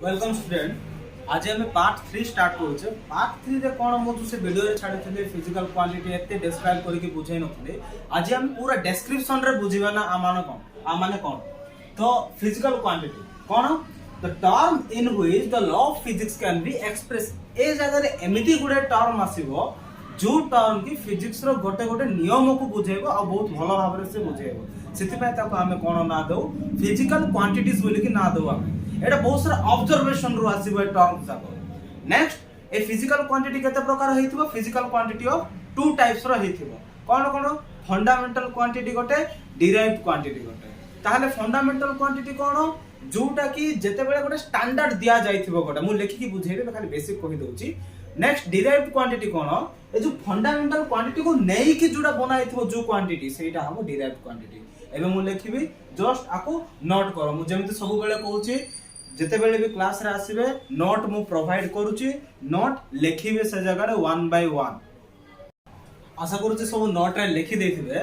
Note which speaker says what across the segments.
Speaker 1: Welcome student. आज आम part 3 start करुचे। पार्ट 3 रे कोन मो से वीडियो रे छाडी फिजिकल क्वांटिटी एते डिस्क्राइब करके बुझाई नथले। आज हम पूरा डिस्क्रिप्शन रे बुझिबा ना आ माने कोन तो फिजिकल क्वांटिटी कोन the term in which the law of physics can be express. ए जगह रे एमिति गुडे टर्म आसीबो जो टर्म की फिजिक्स रो गोटे गोटे नियम को बुझेबो आ बहुत भलो भाव रे से बुझेबो। सेति पय ताको हमें कोन ना दो फिजिकल क्वांटिटीज बोली कि ना दो हमें एटा बहुत सारा ऑब्जर्वेशन रो आसीबो ए टर्म जाको। नेक्स्ट ए फिजिकल क्वांटिटी केते प्रकार हेतिबो physical quantity of two types रो हेतिबो कोन कोन फंडामेंटल क्वांटिटी गोटे डिराइव्ड क्वांटिटी गोटे। ताहले फंडामेंटल क्वांटिटी कोन जोटा कि जेते बेले गोटे स्टैंडर्ड दिया जाइथिबो गोटे मु लेखि कि बुझेबे खाली बेसिक कहि दउची। नेक्स्ट डिराइव्ड क्वांटिटी कोन ए जो फंडामेंटल क्वांटिटी को नेई कि जोटा बनाइथिबो जो क्वांटिटी सेटा हमो डिराइव्ड क्वांटिटी। एबे मु लेखिबी जस्ट आको नोट करो मु जेमिति सब बेले कहूची जेते बेले भी क्लास रे आसीबे नोट मु प्रोवाइड करूची नोट लेखिबे से जगह रे 1 बाय 1 आशा करूची सब नोट रे लिखि देथिबे।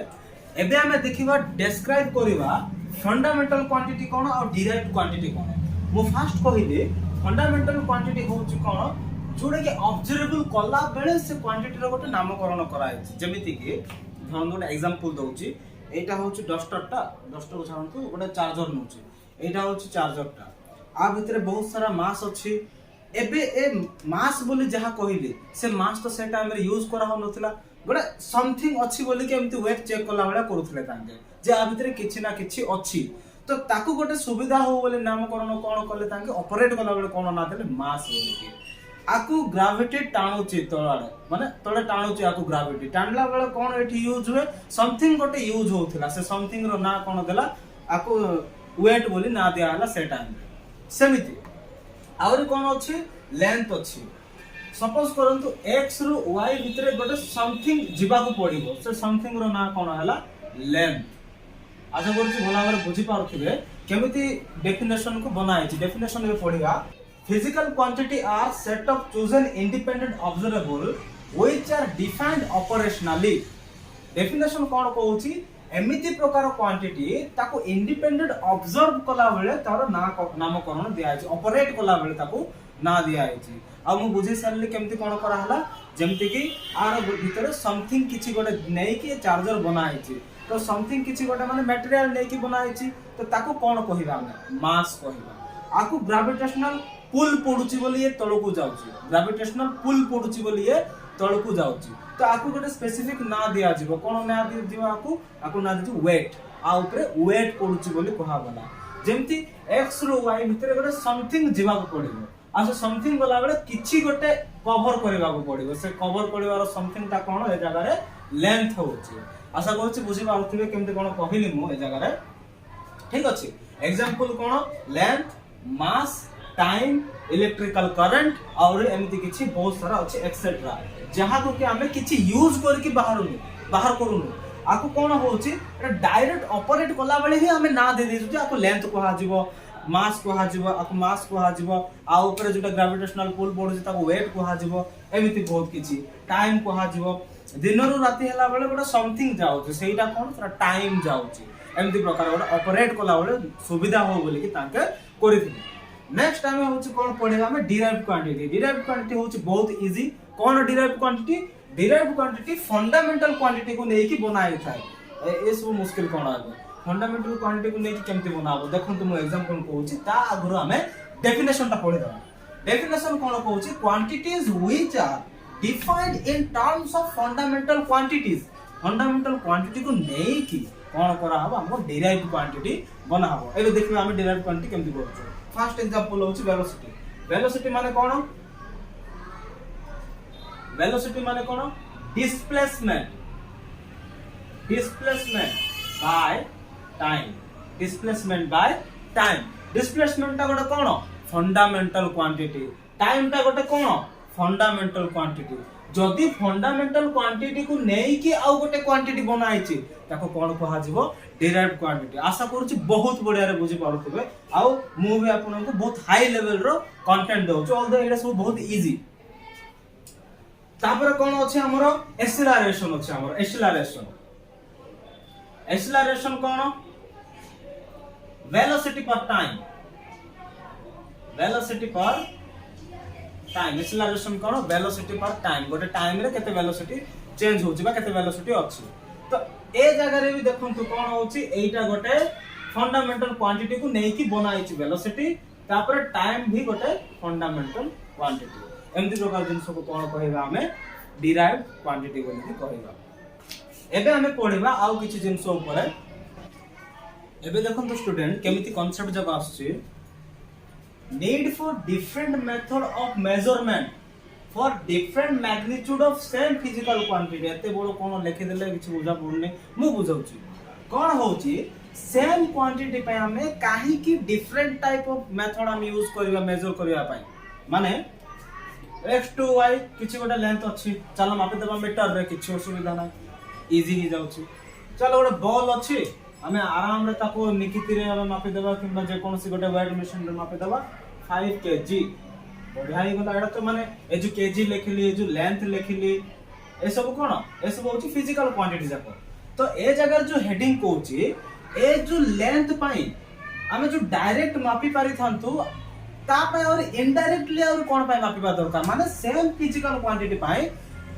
Speaker 1: एबे हमें देखिबा डिस्क्राइब करिबा फंडामेंटल क्वांटिटी कोन और डिराइव्ड क्वांटिटी कोन। मु फर्स्ट कहिबे फंडामेंटल क्वांटिटी होउची कोन जोडे के ऑब्जर्वेबल कला बेले से क्वांटिटी रो गोटे नामकरण कराय जेमिति कि हम गोटे एग्जांपल दउची एटा होउची डस्टर को छाडंतु गोटे चार्जर नउची एटा होउची चार्जर टा आ भितरे बहुत सारा मास अछि। एबे ए मास बोली जहा कहिली से मास तो से टाइम रे यूज करा हो नथिला गोटे समथिंग अछि बोली के एमती वेट चेक कला बेला करूथले तांके जे आ भितरे किछि ना किछि अछि तो ताकू गोटे सुविधा हो बोली नामकरण कोन करले तांके ऑपरेट कला बेले कोन ना देले मास बोली के आकु ग्रेविटी टाणुची तळाडे माने तळे टाणुची आकु ग्रेविटी टाणला बेले कोन एठी यूज हुए समथिंग गोटे यूज होथिला से समथिंग रो ना कोन देला आकु वेट बोली ना दिया हला से टाइम सेमिति आउरी कोन अछि लेंथ अछि। सपोज करंतु x रो y भितरे गोटे समथिंग जिबा को पड़िबो से समथिंग रो ना कोन हला लेंथ। आशा करछि भला भाबरे बुझि पारथिबे केमिति डेफिनेशन को बनाइ छि। डेफिनेशन रे पढिबा physical quantity are set of chosen independent observable which are defined operationally. Definition कोन कहउछि एमिति प्रकार क्वांटिटी ताको इंडिपेंडेंट ऑब्जर्व कला बेले तार नामकरण दिया छै ऑपरेट कला बेले ताको ना दिया छै। आ मु बुझि सरली केमति कोन करा हला जेमति कि आर भीतर समथिंग किछि गोटे नै कि चार्जर बनाइ छै तो समथिंग किछि गोटे माने मटेरियल नै कि बनाइ छै तो ताको कोन कहिबा हम मास कहिबा। आकु ग्रेविटेशनल पुल पडुची बोली ये तळकु जाउची ग्रेविटेशनल पुल पडुची बोली ये तळकु जाउची तो आकु गोटे स्पेसिफिक ना दिया जिवो कोन ना दियो आकु ना दियो वेट आ ऊपर वेट पडुची बोली कहा गला जेमति x रो y भितरे गोटे समथिंग जिवा को पडिबो आ से समथिंग गला बेले किछि गोटे कवर करबा को पडिबो से कवर करबार समथिंग ता कोन ए जगह रे लेंथ होउची। आशा करछि बुझि पाउथिबे केमते कोन कहिली मु ए जगह रे ठीक अछि। एग्जांपल कोन length mass time electrical current और एमिति किछि बहुत सारा अछि एक्सेट्रा जहा को कि हमें किछि यूज करके बाहर करूनु आकु कोन होउची डायरेक्ट ऑपरेट कला बेले ही हमें ना दे दिसु आकु लेंथ कहा जिवो मास कहा जिवो आकु मास कहा जिवो आ ऊपर जोटा ग्रेविटेशनल पुल पडुची ताकु वेट कहा जिवो एमिति बहुत किछि टाइम कहा जिवो दिन रु राती हला बेले गोटा समथिंग जाउची सेटा कोन टाइम जाउची एमिति प्रकार गोटा ऑपरेट कला बेले सुविधा हो बोली कि ताके करिथिबे। नेक्स्ट टाइम होउची कोन पढेबा हम डिराइव्ड क्वांटिटी। डिराइव्ड क्वांटिटी होउची बहुत इजी कोन डिराइव्ड क्वांटिटी फंडामेंटल क्वांटिटी को नेकी बनाई थाए ए सब मुश्किल कोन आबे फंडामेंटल क्वांटिटी को नेकी केमते बनाबो देखंतु मु एग्जांपल कहूची ता आगरो हमें डेफिनेशन ता पढि दबा। डेफिनेशन कोन कहूची quantities which are defined in terms of fundamental quantities. Fundamental quantity को नेकी कोन करा हबो हमको डिराइव्ड क्वांटिटी बना हबो। एबे देखिबे हम डिराइव्ड क्वांटिटी केमते करछो। फर्स्ट एग्जांपल होउची वेलोसिटी। वेलोसिटी माने कोन वेलोसिटी माने कोन displacement by time displacement by time. Displacement ता गोटे कोन फंडामेंटल क्वांटिटी टाइम ता गोटे कोन फंडामेंटल क्वांटिटी। जदि फंडामेंटल क्वांटिटी को नेई कि आ गोटे क्वांटिटी बनाई छि ताको कोन कहा जिवो डिराइव्ड क्वांटिटी। आशा करूछि बहुत बढ़िया रे बुझि पारुथिबे आ मु भी आपन को बहुत हाई लेवल रो कंटेंट दउ छु ऑल द एटा सब बहुत इजी। तापर कोन अछि हमरो एक्सेलरेशन अछि हमरो एक्सेलरेशन कोन वेलोसिटी पर टाइम वेलोसिटी पर टाइम एक्सेलरेशन कोन वेलोसिटी पर टाइम गोटे टाइम रे केते वेलोसिटी चेंज होची बा केते वेलोसिटी अछि तो ए जगह रे भी देखंतु कोन होची एटा गोटे फंडामेंटल क्वांटिटी को नै कि बनाइछि वेलोसिटी तापर टाइम भी गोटे फंडामेंटल क्वांटिटी एमति प्रकार जिंस को कोन कहबा हमें डिराइव्ड क्वांटिटी बोली कहबा एबे हमें पढिबा आउ किछि जिंस ऊपर एबे देखंतु स्टूडेंट केमिति कांसेप्ट जब आछि need for different method of measurement for different magnitude of same physical quantity एते बोलो कोन लिखि देले किछि बुझा पड़ने मु बुझाउची कोन होउची सेम क्वांटिटी पे हमें काहे की डिफरेंट टाइप ऑफ मेथड हम यूज करबा मेजर करबा पई माने x to y किछि गोटा लेंथ अछि चलो मापि देबा मीटर रे किछि असुविधा ना इजी ही जाउची चलो गोटे बॉल अछि हमें आराम रे ताको निकिति रे हम मापि देबा किबा जे कोनसी गोटे वेट मशीन रे मापि देबा 5 kg बढ़िया ही गला एडा तो माने ए जो केजी लिखली ए जो लेंथ लिखली ए सब कोन ए सब होची फिजिकल क्वांटिटी जाको तो ए जगह जो हेडिंग कोची ए जो लेंथ पाई हमें जो डायरेक्ट मापी पारि थांतु ता पे और इनडायरेक्टली और कोन पाई मापीबा दरकार माने सेम फिजिकल क्वांटिटी पाई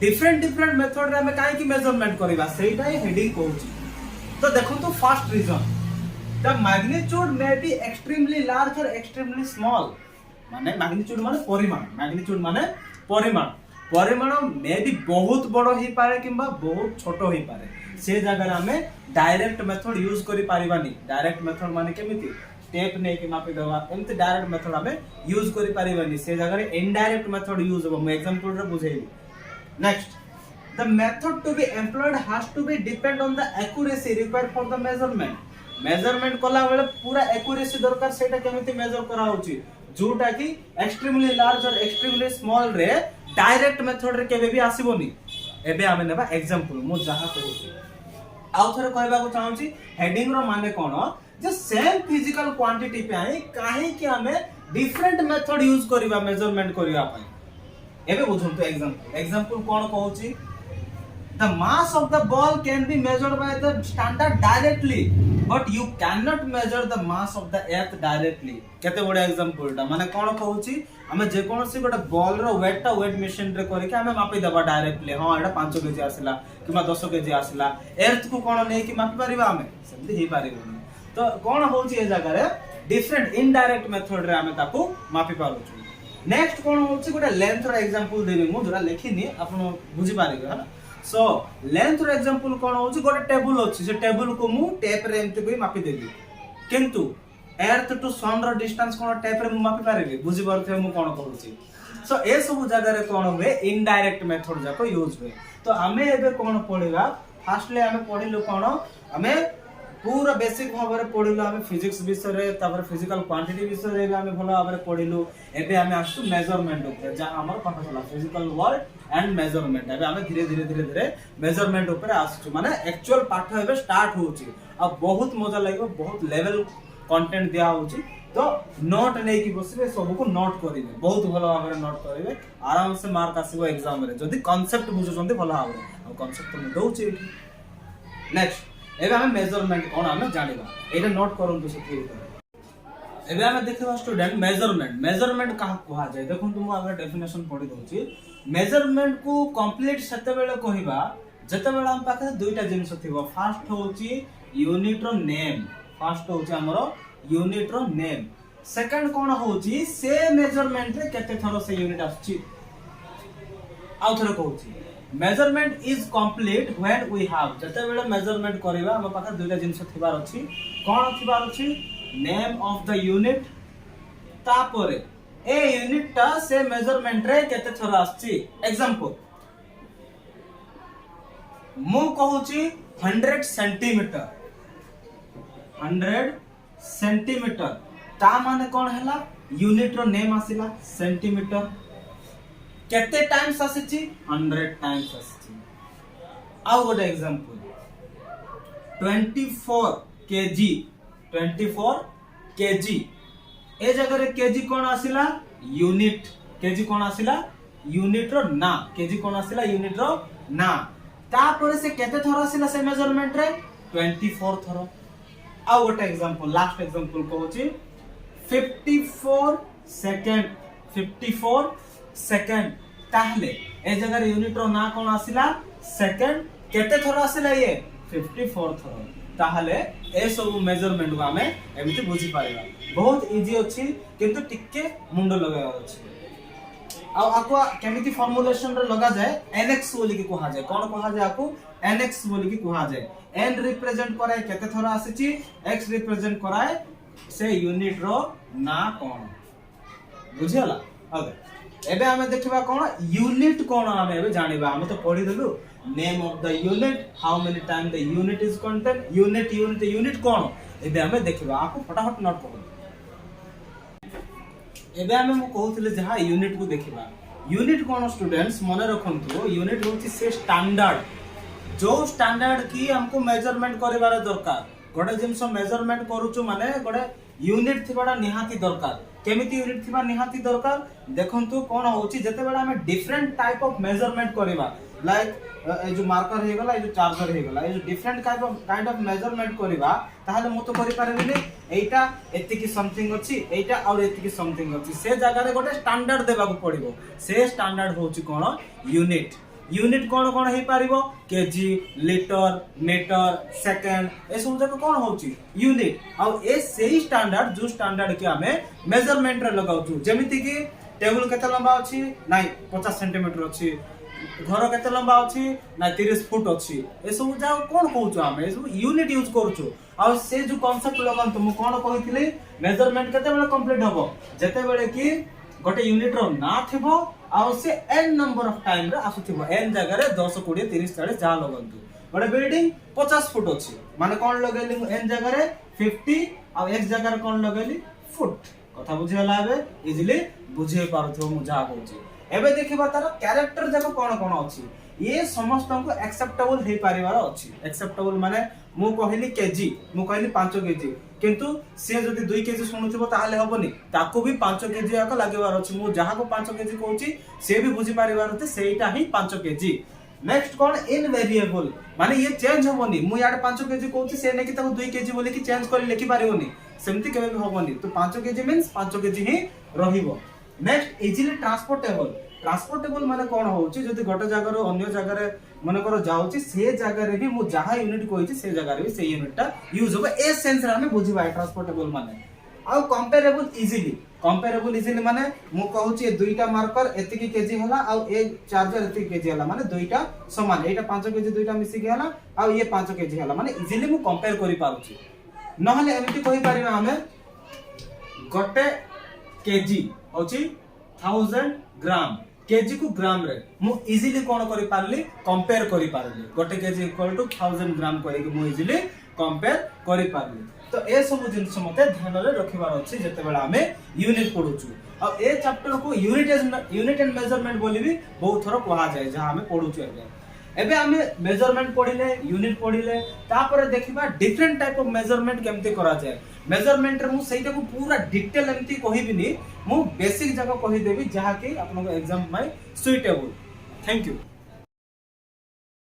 Speaker 1: डिफरेंट मेथड रे हमें काहे की मेजरमेंट करबा सेटा ही हेडिंग कोची तो देखो तो first reason the magnitude may be extremely large और एक्सट्रीमली स्मॉल माने मैग्नीट्यूड माने परिमाण मे बी बहुत बड़ो ही पारे किंबा बहुत छोटो ही पारे से जगह हमें डायरेक्ट मेथड यूज करि पारिबानी डायरेक्ट मेथड माने केमिति स्टेप ने कि मापि देबा एमते डायरेक्ट मेथड हमें यूज करि पारिबानी से जगह रे इनडायरेक्ट मेथड यूज हो मैं एग्जांपल रे बुझेली next the method to be employed has to be depend on the accuracy required for the measurement कला बेले पूरा accuracy दरकार सेटा केमिति मेजर करा होची जोटा कि एक्सट्रीमली लार्ज और एक्सट्रीमली स्मॉल रे डायरेक्ट मेथड रे केबे भी आसीबोनी एबे हमें नेबा एग्जांपल मु जहा कहूची आउ थरे कहबा को चाहूची हेडिंग रो माने कोन जे सेम फिजिकल क्वांटिटी पे आई काहे कि हमें डिफरेंट मेथड यूज करबा मेजरमेंट करबा पई एबे बुझंतु एग्जांपल कोन कहूची the mass of the ball can be measured by the standard directly but you cannot measure the mass of the earth directly केते बडा एग्जांपल ता माने कोन कहूची हमें जे कोनसी गोटे बॉल रो वेट मशीन रे करी के हमें मापि देबा डायरेक्टली हां एटा 5 केजी आसिला किमा 10 केजी आसिला एर्थ को कोन नै कि मापि परिबा हमें सेमति ही पारिबो तो कोन होची ए जगह रे डिफरेंट इनडायरेक्ट मेथड रे हमें ताको मापि पारुछु नेक्स्ट कोन होची गोटे लेंथ रो एग्जांपल देबी मु जोरा लेखिनी आपण बुझी पारिबे हना सो लेंथ रो एग्जांपल कोन होची गोटे टेबल अछि से टेबल को मु टेप रे एमते कोइ मापि देबी किंतु अर्थ टू सन रो डिस्टेंस कोन टेप रे मु मापि पारिबे बुझी परथे मु कोन कहूची सो ए सब जगह रे कोन होवे इनडायरेक्ट मेथड जाको यूज होवे तो हमें एबे कोन पढिबा फर्स्टली हमें पढिलु कोन हमें पूरा बेसिक भाबरे पढिलु हमें फिजिक्स विषय रे तापर फिजिकल क्वांटिटी विषय रे हमें भलो भाबरे पढिलु एबे हमें आसु मेजरमेंट ऊपर जा हमर पाठ चला फिजिकल वर्ड एंड मेजरमेंट एबे हमें धीरे मेजरमेंट ऊपर आसु माने एक्चुअल पाठ एबे स्टार्ट होउची अब बहुत मजा लागो बहुत लेवल कंटेंट दिया होउची तो नोट नै कि बसबे सब को नोट करिवे बहुत भलो भाबरे नोट करिवे आराम से मार्क आसीबो एग्जाम रे जदी कांसेप्ट बुझुचंती भलो भाबरे आ कांसेप्ट तो दउची नेक्स्ट एबे हमें मेजरमेंट कोन हमें जानिबा एटा नोट करंतु से ठीक है एबे हमें देखबा स्टूडेंट मेजरमेंट कहा कहा जाय देखो तुम आगे डेफिनेशन पढि दउची मेजरमेंट को कंप्लीट सेते बेले कहिबा जते बेले हम पाखे दुईटा जिंस थिबो फर्स्ट होची यूनिट रो नेम फर्स्ट होची हमरो यूनिट रो नेम सेकंड कोन होची से मेजरमेंट रे केते थरो से यूनिट आछी आउ थरो कहूची measurement is complete when we have जते बेले मेजरमेंट करिबा हम पाखे दुईटा जिंस थिबार अछि कोन थिबार अछि नेम ऑफ द यूनिट तापरे ए यूनिट ता से मेजरमेंट रे केते थरा आछि एग्जांपल मु कहूची 100 सेंटीमीटर ता माने कोन हला यूनिट रो नेम आसिला सेंटीमीटर केते टाइम्स आसिची 100 टाइम्स आसिची आउ गोटे एग्जांपल 24 केजी ए जगह रे केजी कोन आसिला यूनिट केजी कोन आसिला यूनिट रो ना केजी कोन आसिला यूनिट रो ना तापर से केते थरा आसिला से मेजरमेंट रे 24 थरा आउ गोटे एग्जांपल लास्ट एग्जांपल कहूची 54 सेकेंड 54 सेकेंड ताहले ए जगह यूनिट रो ना कोन आसिला सेकेंड केते थोर आसिला ये 54 थोर ताहले ए सब मेजरमेंट को हमें एमिति बुझी पारिबा बहुत इजी अछि किंतु टिके मुंडो लगाया अछि आ आको केमिति फॉर्मुलेशन रे लगा जाए nx बोली की कहा जाए कोन कहा जाए आको nx बोली की कहा जाए n रिप्रेजेंट कराए केते थोर आसीची x रिप्रेजेंट कराए से यूनिट रो ना कोन बुझियला ओके एबे हमें देखिबा कोन यूनिट कोन हमें एबे जानिबा हम तो पढी देलु name of the unit how many time the unit is contain unit कोन एबे हमें देखिबा आपको फटाफट नोट करो एबे हमें मु कहउथिले जहा यूनिट को देखिबा यूनिट कोन स्टूडेंट्स मने रखंतु यूनिट होची से स्टैंडर्ड जो स्टैंडर्ड की हमको मेजरमेंट करिवार दरकार गोटे जिंस मेजरमेंट करूछु माने गोटे यूनिट थिबाडा निहाती दरकार केमिति यूनिट थिबा निहाती दरकार देखंतु कोन होची जते बेला हमें डिफरेंट टाइप ऑफ मेजरमेंट करिबा लाइक ए जो मार्कर हे गला ए जो चार्जर हे गला ए जो डिफरेंट काइंड ऑफ मेजरमेंट करिबा ताहले मु तो करि पारेबिनी एटा एति की समथिंग अछि एटा और एति की समथिंग अछि से जगह रे गोटे स्टैंडर्ड देबा को पड़िबो से स्टैंडर्ड होची कोन यूनिट यूनिट कोन कोन हे पारिबो केजी लीटर मीटर सेकंड ए सब जक कोन होची यूनिट और ए सेही स्टैंडर्ड जो स्टैंडर्ड के हमें मेजरमेंट रे लगाउछु जेमिति की टेबल केते लंबा अछि नाही 50 सेंटीमीटर अछि घर केते लंबा अछि ना 30 फुट अछि ए सब जा कोन कहउछु हमें सब यूनिट यूज करछु और से जो कांसेप्ट लगन तुम कोन कहितले मेजरमेंट केते बेले कंप्लीट हबो जते बेले की गोटे यूनिट रो ना थिबो और से n नंबर ऑफ टाइम रे आसुथिबो n जगह रे 10 20 30 40 जा लगंतु गोटे बिल्डिंग 50 फुट अछि माने कोन लगेली n जगह रे 50 और x जगह रे कोन लगेली फुट कथा बुझियला एबे इजीली बुझे पारथो मु जा कहउची एबे देखिबा तार कैरेक्टर जाको कोन कोन अछि ये समस्त को एक्सेप्टेबल हे परिवार अछि एक्सेप्टेबल माने मु कहली केजी मु कहली 5 केजी किंतु से जदी 2 केजी सुनुथिबो ताहले हबनी ताको भी 5 केजी आको लागेबार अछि मु जहा को 5 केजी कहउची से भी बुझी परिवार होते सेटा ही 5 केजी नेक्स्ट कोन इनवेरिएबल माने ये चेंज होबनी मु याड 5 केजी कहउची से ने कि ताको 2 केजी बोले कि चेंज कर लिखि पारिबोनी सेमति केबे भी होबनी तो 5 केजी मींस 5 केजी ही रहिबो नेक्स्ट इजीली ट्रांसपोर्टेबल माने कोन होउची जदी गोटे जगह रो अन्य जगह रे माने करो जाउची से जगह रे भी मु जहा यूनिट कोइची से जगह रे भी से यूनिटटा यूज होबे ए सेंस रे हमें बुझिबा ट्रांसपोर्टेबल माने आ कंपेरेबल इजीली माने मु कहउची दुईटा मार्कर एतिकी केजी हला आ ए चार्जर एतिकी केजी हला माने दुईटा समान एटा 5 केजी दुईटा मिसी के हला आ ये 5 केजी हला माने इजीली मु कंपेयर करि पारुची नहले एमिति कहि पारिबा हमें गोटे केजी होची 1000 ग्राम केजी को ग्राम रे मु इजीली कोन करि पारली कंपेयर करि पारली गोटे केजी इक्वल टू 1000 ग्राम करि के मु इजीली कंपेयर करि पारली तो ए सब जिंस मते ध्यान रे रखिबार अछि जते बेला हमें यूनिट पढुछु और ए चैप्टर को यूनिट एंड मेजरमेंट बोली भी बहुत थरो कहा जाय जहां हमें पढुछु एबे हमें मेजरमेंट पढिले यूनिट पढिले तापर देखिबा डिफरेंट टाइप ऑफ मेजरमेंट केमते करा जाय मेजरमेंट रे मु सेटा को पूरा डिटेल एमती कहिबिनी मु बेसिक जगह कहि देबी जहा कि आपन एग्जाम में सुइटेबल थैंक यू।